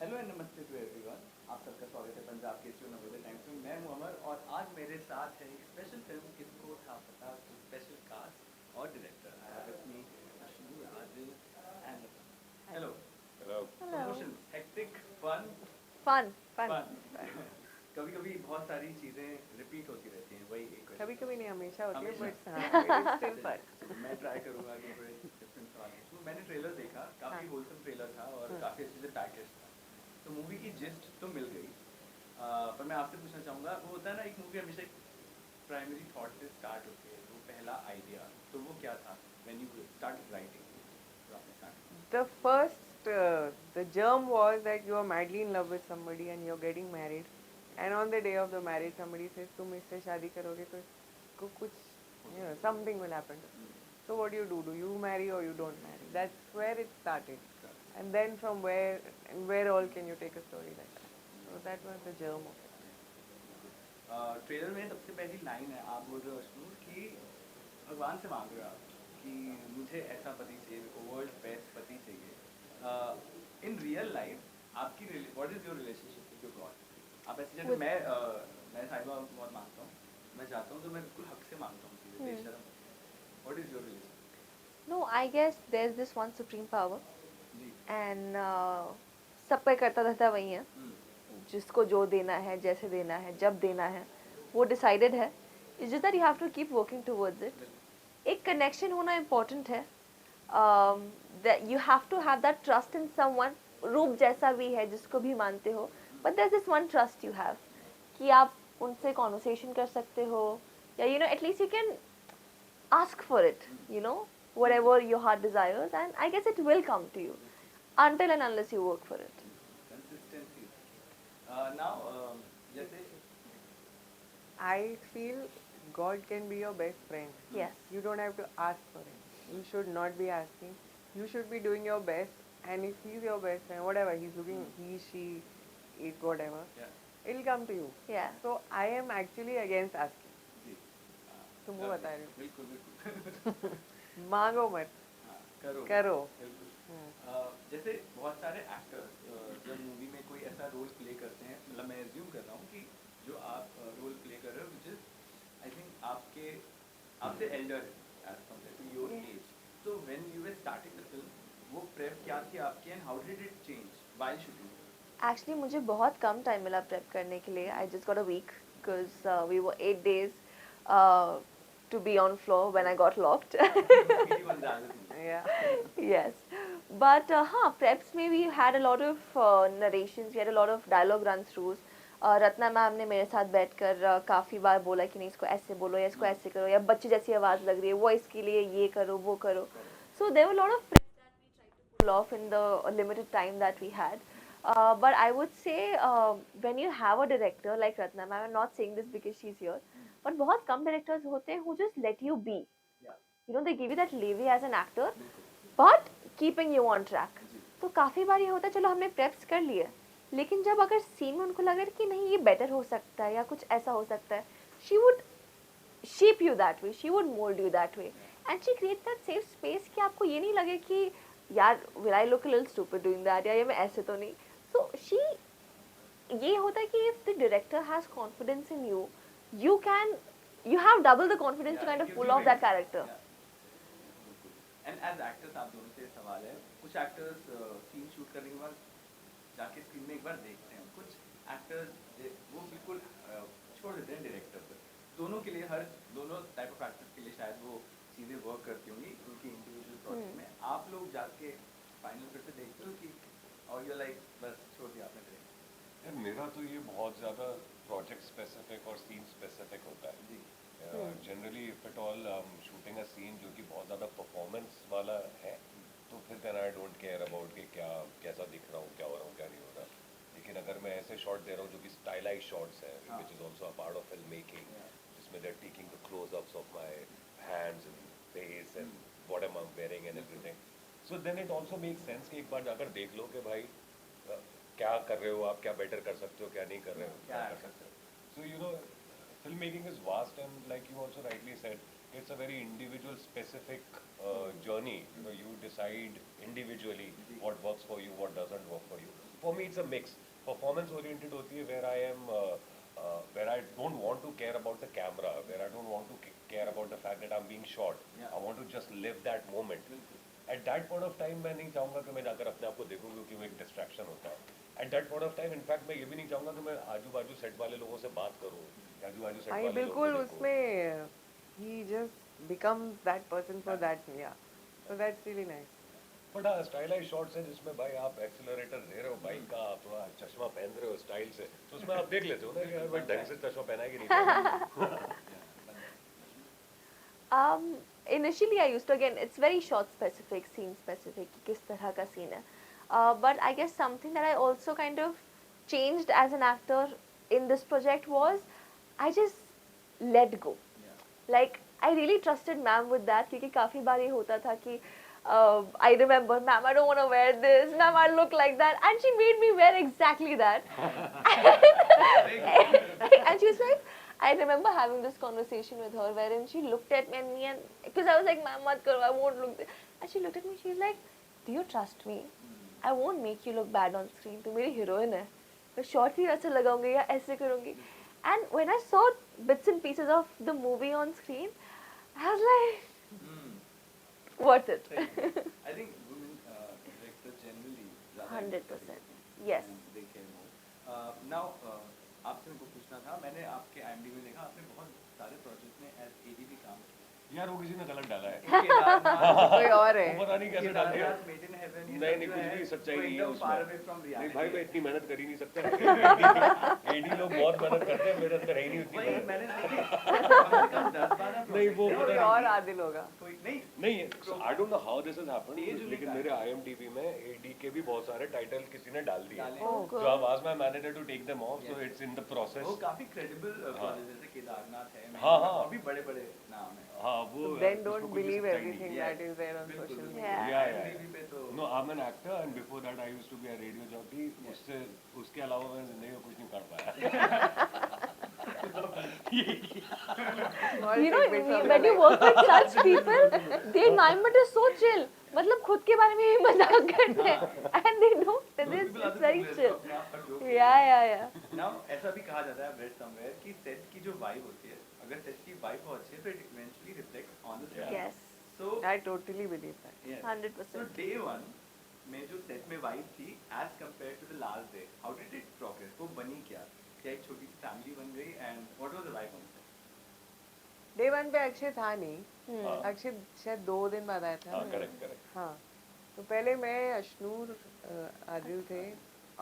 Hello and नमस्ते to everyone. आप सबका स्वागत है पंजाब के शो नवोदय टाइम्स में। मैं हूं अमर और आज मेरे साथ है एक स्पेशल फिल्म, किसको था पता, स्पेशल कास्ट और director. I have with me Ashnu, Rajil and hello. Hello. Hello. Promotion hectic fun Fun, fun. Fun कभी कभी बहुत सारी चीज़ें रिपीट होती रहती हैं, वही एक कभी कभी नहीं, हमेशा होती है, हमेशा। बट हाँ, स्टिल फन. चलिए, मैं ट्राई करूंगा कि थोड़े डिफरेंट सवाल पूछूं। मैंने ट्रेलर देखा, काफ़ी हाँ. होलसम ट्रेलर था और हम्म. काफ़ी अच्छे से पैकेज था, तो मूवी की जिस्ट तो मिल गई। पर मैं आपसे पूछना चाहूँगा, वो होता है ना, एक मूवी हमेशा एक प्राइमरी थॉट से स्टार्ट होती है, वो पहला आइडिया, तो वो क्या था व्हेन यू स्टार्ट राइटिंग, तो आपने start. The first, the germ was that you are madly in love with somebody and you're getting married, and on the day of the marriage, somebody says, "तुम इससे शादी करोगे तो इसको कुछ, something will happen." So what do? Do you marry or you don't marry? That's where it started, and then from where all can you take a story like that? So that was the germ of it. Trailer में सबसे पहली line है, आप बोल रहे हो अश्नूर कि भगवान से मांग रहे हो आप कि मुझे ऐसा पति चाहिए, वर्ल्ड बेस्ट पति चाहिए। इन रियल लाइफ आपकी what is your relationship with your God? आप ऐसे जैसे मैं साईं बाबा को बहुत मानता हूँ, मैं चाहता हूँ तो मैं बिल्कुल हक से मांगता हूँ चीज़ें, बेशर्म। What is your relation? No, I guess there's this one supreme power, जी। and सब पे करता धरता वही है, जिसको जो देना है, जैसे देना है, जब देना है, वो डिसाइडेड है. It's just that you have to keep working towards it. एक कनेक्शन होना इम्पोर्टेंट है. That you have to have that trust in someone, रूप जैसा भी है, जिसको भी मानते हो, but there's this one trust you have कि आप उनसे कॉन्वर्सेशन कर सकते हो, या at least you can ask for it, whatever your heart desires, and I guess it will come to you until and unless you work for it. Consistency. Now जैसे I feel God can be your best friend. Yes. You don't have to ask for it. You should not be asking. You should be doing your best. And if he's your best friend, whatever he's looking, he, she, it, whatever, yeah, it'll come to you. Yeah. So I am actually against asking. जी, तुमको बता रही हूँ. बिल्कुल बिल्कुल। मांगो मत, हाँ, करो करो. बिल्कुल। जैसे बहुत सारे एक्टर्स जब मूवी में कोई ऐसा रोल प्ले करते हैं, मतलब मैं एज्यूम कर रहा हूँ कि जो आप रोल प्ले कर रहे हो, विच इज आई थिंक आपसे एल्डर है age compare to your age, तो when you were starting the film, वो प्रेप क्या थी आपकी and how did it change while shooting? Actually, मुझे बहुत कम टाइम मिला प्रेप करने के लिए. I just got a week because we were 8 days uh, to be on floor when I got locked. Yeah. Yes, but हाँ, preps में we had a lot of narrations, we had a lot of dialogue run throughs. Ratna ma'am ने मेरे साथ बैठकर काफ़ी बार बोला कि नहीं, इसको ऐसे बोलो या इसको ऐसे करो, या बच्चे जैसी आवाज़ लग रही है, वो इसके लिए ये करो वो करो. So there were a lot of preps that we tried to pull off in the limited time that we had. But I would say when you have a director like Ratna ma'am, I'm not saying this because she's here, but बहुत कम directors होते हैं who just let you be. They give you that leeway as an actor, but keeping you on track. तो काफ़ी बार ये होता है, चलो हमने preps कर लिए, लेकिन जब अगर सीन में उनको लग रहा है कि नहीं ये बेटर हो सकता है या कुछ ऐसा हो सकता है, she would shape you that way, she would mold you that way, and she creates that safe space कि आपको ये नहीं लगे कि यार will I look a little stupid doing that, या ये मैं ऐसे तो नहीं. So she, ये होता है कि if the director has confidence in you, you have double the confidence to kind of pull off that character. And as actors आप दोनों से सवाल है, कुछ एक्टर्स सीन शूट करने के बाद जाके स्क्रीन में एक बार देखते हैं, कुछ एक्टर्स वो बिल्कुल छोड़ देते हैं डायरेक्टर पर. दोनों के लिए, दोनों टाइप ऑफ एक्टर्स के लिए शायद वो चीज़ें वर्क करती होंगी उनकी इंडिविजुअल प्रोजेक्ट में. आप लोग जाके फाइनल फिर से देखते हो कि और यू लाइक बस छोड़ दिया आपने डायरेक्ट? यार मेरा तो ये बहुत ज़्यादा प्रोजेक्ट स्पेसिफिक और सीन स्पेसिफिक होता है जी. Generally if at all shooting a scene जो कि बहुत ज़्यादा परफॉर्मेंस वाला है, तो फिर then I don't care about कि कैसा दिख रहा हूँ, क्या हो रहा हूँ, क्या नहीं हो रहा. लेकिन अगर मैं ऐसे शॉट दे रहा हूँ जो कि स्टाइलाइज शॉट्स हैं, which is also a part of film making, जिसमें they are taking the close ups of my hands and face and what am I wearing and everything, so then it also make sense कि एक बार जाकर देख लो कि भाई क्या कर रहे हो आप, क्या बेटर कर सकते हो, क्या नहीं कर रहे हो, क्या कर सकते हो. So you know, filmmaking is vast, and like you also rightly said, it's a very individual specific journey. You decide individually what works for you, what doesn't work for you. For me it's a mix. Performance oriented होती है where I am where I don't want to care about the camera, where I don't want to care about the fact that I'm being shot. Yeah. I want to just live that moment. At that point of time मैं नहीं चाहूँगा कि मैं जाकर अपने आप को देखूँ क्योंकि वो एक distraction होता है. At that point of time, in fact, मैं ये भी नहीं चाहूँगा कि मैं आजू बाजू सेट वाले लोगों से बात करूँ, आजू बाजू सेट आई वाले लोगों बिल्कुल को देखूँ. उसमें he just becomes that person for that, yeah. So that's really nice. But हाँ स्टाइलाइज शॉट्स है जिसमें भाई आप एक्सीलरेटर दे रहे हो बाइक का, आप चश्मा पहन रहे हो स्टाइल से, तो उसमें आप देख लेते हो ना कि यार भाई ढंग से चश्मा पहना है कि नहीं पहना. Initially I used to, again it's very short specific, scene specific कि किस तरह का scene है. But I guess something that I also kind of changed as an actor in this project was I just let go. Like I really trusted ma'am with that क्योंकि काफी बार ये होता था कि I remember, ma'am, I don't want to wear this, ma'am, I look like that, and she made me wear exactly that. And she was like, I remember having this conversation with her wherein she looked at me and because I was like, ma'am, mat karo, I won't look this. And she looked at me, she's like, do you trust me? I won't make you look bad on screen. तू मेरी heroine है. मैं short ही ऐसे लगाऊंगी या ऐसे करूंगी. And when I saw bits and pieces of the movie on screen, I was like, worth it. I think women directors generally rather 100%. Yes. they care more. Now आपसे मेरे को पूछना था, मैंने आपके IMDb में देखा आपने बहुत सारे प्रोजेक्ट में एज AD भी काम किया. यार वो किसी ने गलत डाला है. केदारनाथ, कोई और है. वो पता नहीं कैसे डाल दिया. केदारनाथ, Made in Heaven, ये नहीं सब नहीं जो कुछ है, भी सच्चाई वो नहीं है एकदम far away उसमें. from नहीं reality. भाई मैं इतनी मेहनत कर ही नहीं सकता. एडी लोग बहुत मेहनत करते हैं, मेरे अंदर है ही नहीं उतनी वही मेहनत. मैंने कम से कम 10-12 नहीं, वो project कोई पता और आदिल होगा. कोई नहीं. नहीं so I don't know how this has happened, ये जो लेकिन लिखा मेरे है. IMDb में AD के भी बहुत सारे टाइटल किसी ने डाल दिए. डाले. Oh, So God. I've asked my manager to take them off, so Yes. it's in the process. वो काफी credible project जैसे केदारनाथ है, हाँ, हाँ. और भी बड़े-बड़े नाम हैं. हाँ वो So then उसको don't कुछ भी believe सच्चाई नहीं everything है. that is there on बिल्कुल, social बिल्कुल. media. Yeah. IMDb पे तो No, I'm an actor and before that I used to be a radio jockey. उससे उसके अलावा मैं जिंदगी में कुछ नहीं कर पाया. All You know, tidbits of when your you life. work with such people, their environment is so chill. मतलब खुद के बारे में ही मजाक करते हैं and they don't. those It's, people are it's the very coolest chill. अपने आप पर joke Yeah. Now ऐसा भी कहा जाता है I've read somewhere कि सेट की जो वाइब होती है, अगर सेट की वाइब बहुत अच्छी है तो it eventually reflects on the screen. Yes. So I totally believe that. yes. 100%. So day one में जो सेट में वाइब थी as compared to the last day, how did it progress? वो बनी क्या? क्या एक छोटी सी फैमिली बन गई and what was the vibe on set? Day 1 पे अक्षय था नहीं. हाँ. अक्षय शायद 2 दिन बाद आया था. हाँ करेक्ट. हाँ. तो पहले मैं अशनूर आदिल थे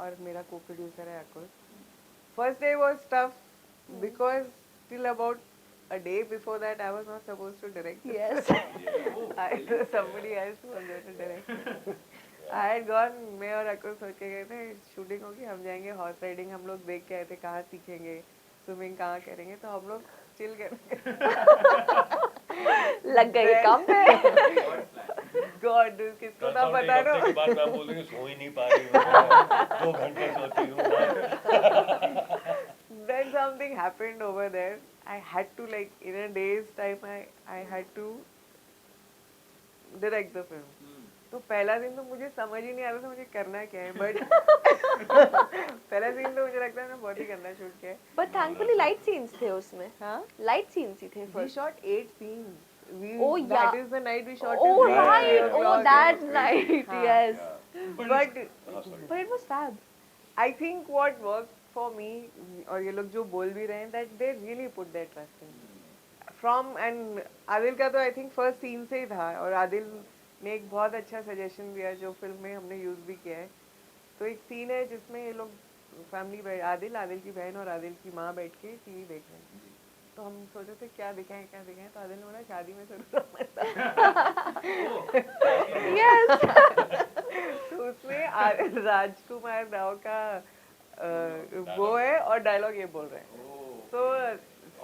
और मेरा co-producer है अकुल. First day was tough because till about a day before that I was not supposed to direct. Yes. Somebody else was there to direct. I had gone, मैं और अकुल सोच के गए थे शूटिंग होगी, हम जाएंगे हॉर्स राइडिंग, हम लोग देख के आए थे कहाँ सीखेंगे, स्विमिंग कहाँ करेंगे, तो हम लोग चिल करेंगे. लग गए काम पे. गॉड किसको ना पता एक हफ्ते के बाद मैं बोल रही हूँ सो ही नहीं पा रही हूँ, 2 घंटे सोती हूँ. Then something happened over there. I had to like in a day's time I had to direct the film. तो पहला दिन तो मुझे समझ ही नहीं आ रहा था मुझे करना क्या है, बट पहला सीन तो मुझे लगता है मैं बहुत ही गंदा शूट किया है. But thankfully light scenes थे उसमें. हाँ? Light scenes ही थे We first. shot 8 scenes. Oh, That yeah. is the night we shot. Oh till Yeah, 8 right. Oh o'clock. that night. हाँ. Yes. But sorry. But it was fab. I think what worked for me और ये लोग जो बोल भी रहे हैं that they really put their trust in. From and Adil का तो I think first scene से ही था और आदिल ने एक बहुत अच्छा सजेशन दिया जो फिल्म में हमने यूज भी किया है. तो एक सीन है जिसमें ये लोग फैमिली आदिल की बहन और आदिल की माँ बैठ के टीवी देख रहे हैं. तो हम सोचे थे क्या दिखाएं तो आदिल ने बोला शादी में Yes. तो उसमें राजकुमार राव का वो है और डायलॉग ये बोल रहे हैं. Oh, So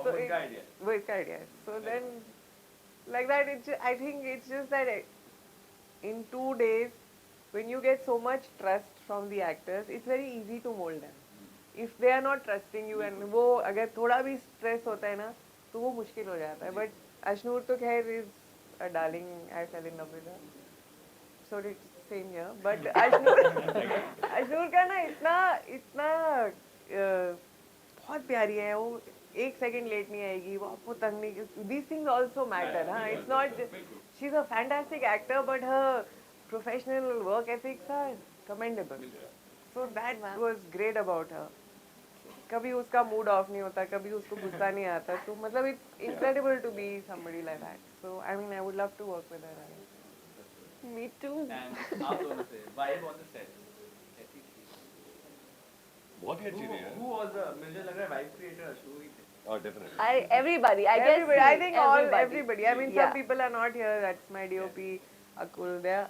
वो इसका idea. वो इसका आइडिया है. So then like that I think it's just that in 2 days when you get so much trust from the actors it's very easy to mold them. If they are not trusting you and वो अगर थोड़ा भी stress होता है ना तो वो मुश्किल हो जाता है. But अशनूर तो खैर is a darling. I fell in love with her. So it's same here. But हजूर का ना इतना इतना बहुत प्यारी है वो, एक सेकंड लेट नहीं आएगी, वो आपको तंग नहीं, these things also matter, हाँ, it's not, she's a fantastic actor but her professional work ethics are commendable, so that Wow. was great about her. कभी उसका मूड ऑफ नहीं होता, कभी उसको गुस्सा नहीं आता, तो मतलब it's incredible to be somebody like that, so I mean I would love to work with her. Me too. And आप दोनों से वाइब ऑन द सेट कैसी थी? बहुत ही अच्छी थी यार। Who was the, मुझे लग रहा है वाइब क्रिएटर अशू ही थे. Definitely. Everybody, I guess. Everybody, I think everybody. I mean, Yeah. some people are not here. That's my DOP, Akul. They are,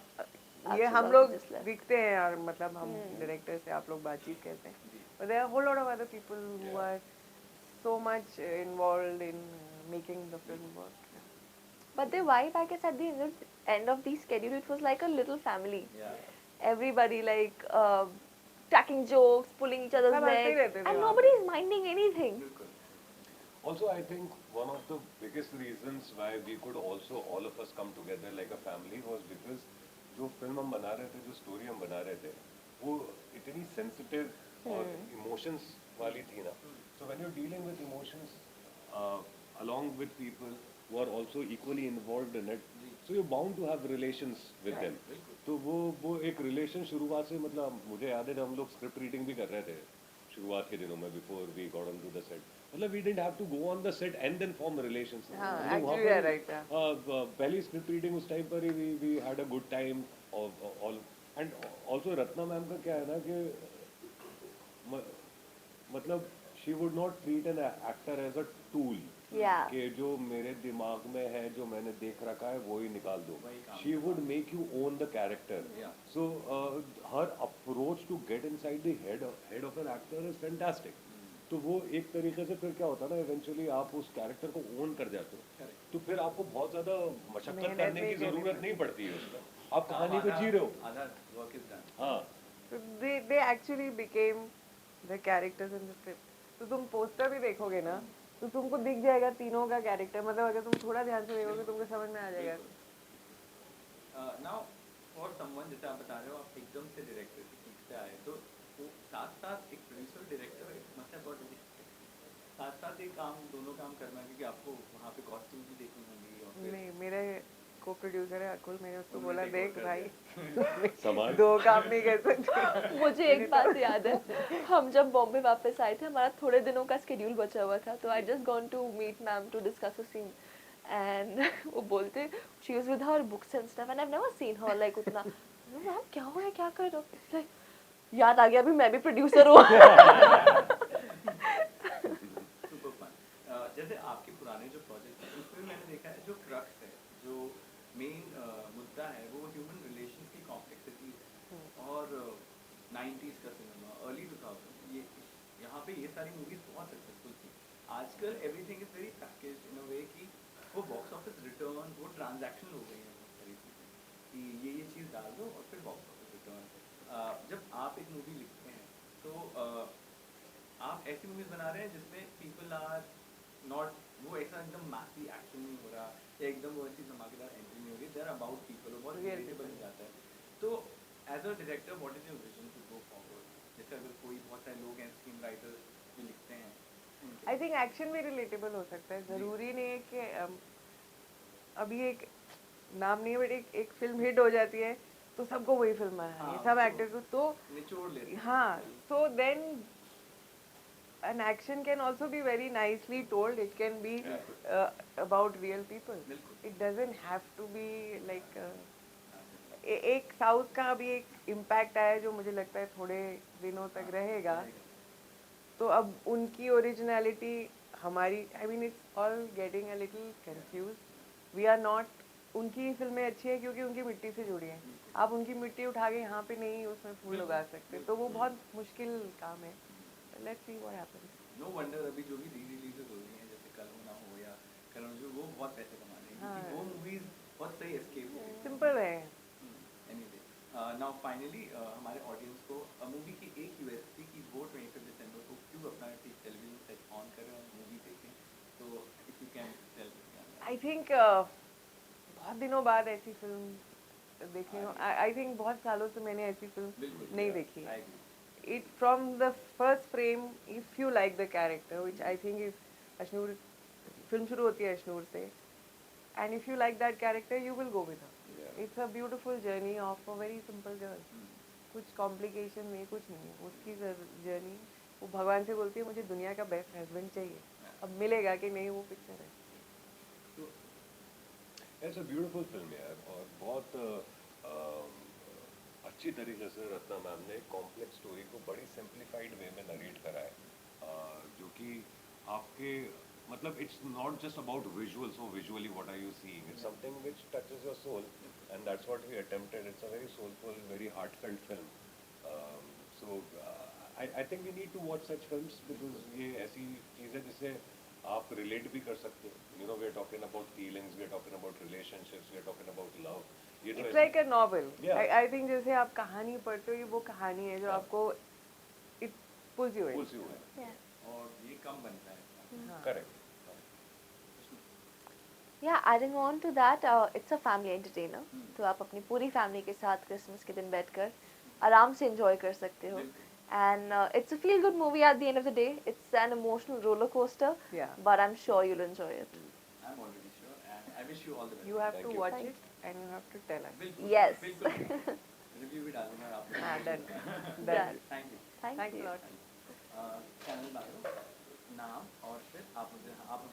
ये Akul हम also लोग just left. दिखते हैं और मतलब हम डायरेक्टर से आप लोग बातचीत करते हैं. But there are a whole lot of other people who are so much involved in making the film work. But the vibe, I guess, at the end of the schedule, it was like a little family. Yeah. Everybody like cracking jokes, pulling each other's सब हंसते ही legs, रहते थे and वहाँ nobody is minding anything. बिल्कुल. Also, I think one of the biggest reasons why we could also all of us come together like a family was because जो film हम बना रहे थे, जो स्टोरी हम बना रहे थे, वो इतनी सेंसिटिव और इमोशंस वाली थी ना. So when you're dealing with emotions along with people who are also equally involved in it, so you're bound to have relations with them. तो वो एक रिलेशन शुरुआत से, मतलब मुझे याद है जब हम लोग स्क्रिप्ट रीडिंग भी कर रहे थे शुरुआत के दिनों में, before we got on to the set, मतलब we didn't have to go on the set and then form relations. हाँ, actually you are right, yeah. पहली स्क्रिप्ट रीडिंग उस टाइम पर ही we had a good time. All and also Ratna ma'am का क्या है ना कि मतलब she would not treat an actor as a tool. Yeah. कि जो मेरे दिमाग में है, जो मैंने देख रखा है, वो ही निकाल दो. वही काम she would make you own the character. Yeah. So her approach to get inside the head of an actor is fantastic. तो वो एक तरीके से फिर क्या होता है ना, इवेंचुअली आप उस कैरेक्टर को ओन कर जाते हो. Correct. तो फिर आपको बहुत ज्यादा मशक्कत मेहनत करने नहीं की करनी जरूरत नहीं पड़ती है उसमें. आप कहानी को आधा- जी रहे हो. आधा work is done. हाँ. So they actually became the characters in the script. तो तुम पोस्टर भी देखोगे ना, तो तुमको दिख जाएगा तीनों का कैरेक्टर, मतलब अगर तुम थोड़ा ध्यान से देखोगे तुमको समझ में आ जाएगा. Now for someone जैसे आप बता रहे हो, आप एकदम से डायरेक्टर की सीट पे आए, तो वो साथ साथ एक producer director must have got साथ साथ एक काम, दोनों काम करना, क्योंकि आपको वहाँ पे कॉस्ट्यूम भी देखनी होंगी और फिर नहीं, मेरे को प्रोड्यूसर है अकुल, मैंने उसको उन्होंने बोला take देख over भाई संभाल. दो काम नहीं कर सकते. मुझे एक बात याद है, हम जब बॉम्बे वापस आए थे, हमारा थोड़े दिनों का स्केड्यूल बचा हुआ था, तो I just gone to meet ma'am to discuss a scene, and वो बोलते she was with her books and stuff, and I have never seen her like उतना. मैम क्या हुआ है, क्या कर रहे हो? लाइक याद आ गया अभी मैं भी प्रोड्यूसर हूँ. Super fun. जैसे आपके पुराने जो प्रोजेक्ट हैं उसमें मैंने देखा है, जो क्रक्स है, जो मेन मुद्दा है, वो ह्यूमन रिलेशंस की कॉम्प्लेक्सिटी और 90s का सिनेमा, अर्ली 2000, ये यहाँ पे ये सारी मूवीज बहुत सक्सेसफुल थी. आजकल एवरीथिंग इज वेरी पैकेज्ड इन अ वे कि वो बॉक्स ऑफिस रिटर्न, वो ट्रांजैक्शन हो गई है बहुत सारी चीज़ें, कि ये चीज़ डाल दो और फिर बॉक्स ऑफिस रिटर्न. जब आप एक मूवी लिखते हैं तो आप ऐसी मूवीज बना रहे हैं जिसमें पीपल आर नॉट, वो ऐसा एकदम मैसी एक्शन नहीं हो रहा, या एकदम वो ऐसी धमाकेदार एंट्री नहीं हो रही, देयर अबाउट पीपल, बहुत रिलेटेबल हो जाता है. तो as a director what is your vision to go forward? जैसे अगर कोई, बहुत सारे लोग हैं स्क्रीन राइटर्स जो लिखते हैं, आई थिंक एक्शन भी रिलेटेबल हो सकता है, जरूरी नहीं है कि अभी एक नाम नहीं है बट एक फिल्म हिट हो जाती है तो सबको वही फिल्म बनानी है, हाँ, सब तो एक्टर को, तो निचोड़ लेते हैं. हाँ, so then an action can also be very nicely told. It can be about real people. बिल्कुल. It doesn't have to be like एक साउथ का अभी एक इम्पैक्ट आया जो मुझे लगता है थोड़े दिनों तक रहेगा. तो अब उनकी ओरिजिनलिटी हमारी, I mean it's all getting a little confuse. We are not, उनकी फिल्में अच्छी है क्योंकि उनकी मिट्टी से जुड़ी हैं. आप उनकी मिट्टी उठा के यहाँ पे नहीं उसमें फूल उगा सकते, तो वो बहुत मुश्किल काम है. Let's see what happens. No wonder अभी जो भी री रिलीजेस हो रही हैं, जैसे कल हो ना हो या करण जो, वो बहुत पैसे कमा रहे हैं, क्योंकि हाँ. वो मूवीज बहुत सही एस्केप हो गई. सिंपल है. एनीवे, नाउ फाइनली हमारे ऑडियंस को मूवी की एक यूएसपी की, वो 25 दिसंबर को क्यों अपना टेलीविजन सेट ऑन करें और मूवी देखें, तो if you can tell. I think बहुत दिनों बाद ऐसी फिल्म देखी हो. आई थिंक बहुत सालों से मैंने ऐसी फिल्म नहीं देखी. it from the first frame, if you like the character, which I think is Ashnoor, film शुरू होती है अशनूर से, and if you like that character, you will go with her. Yeah. It's a beautiful journey of a very simple girl. कुछ complication नहीं, कुछ नहीं, उसकी journey, वो भगवान से बोलती है मुझे दुनिया का बेस्ट हस्बैंड चाहिए, अब मिलेगा कि नहीं वो पिक्चर है. इट्स अ ब्यूटीफुल फिल्म यार, और बहुत अच्छी तरीके से रत्ना मैम ने कॉम्प्लेक्स स्टोरी को बड़ी सिंप्लीफाइड वे में नरेट करा है, जो कि आपके मतलब it's not just about visuals, so visually what are you seeing, it's something which touches your soul, and that's what we attempted. It's a very soulful, very heartfelt film. So I think we need to watch such films, because ये ऐसी चीज़ है जिसे आप relate भी कर सकते हो. You know, we are talking about feelings, we are talking about relationships, we are talking about love. ये तो इट्स ऐसी- like a novel. Yeah. I think जैसे आप कहानी पढ़ते हो, ये वो कहानी है जो आपको it pools you in. Pulls you in. Yeah. और ये कम बनता है. Correct. Yeah, adding on to that, it's a family entertainer. तो आप अपनी पूरी फैमिली के साथ क्रिसमस के दिन बैठकर आराम से enjoy कर सकते हो. And it's a feel good movie at the end of the day. It's an emotional roller coaster. Yeah. But I'm sure you'll enjoy it. I'm already sure, and I wish you all the best. You have Thank to you. watch Thank it and you have to tell us. बिल्कुल. Yes. बिल्कुल. Review भी डालूंगा आपको. हाँ, done. Done. Done. Thank you. Thank Thanks you. a lot. Channel नाम और फिर आप मुझे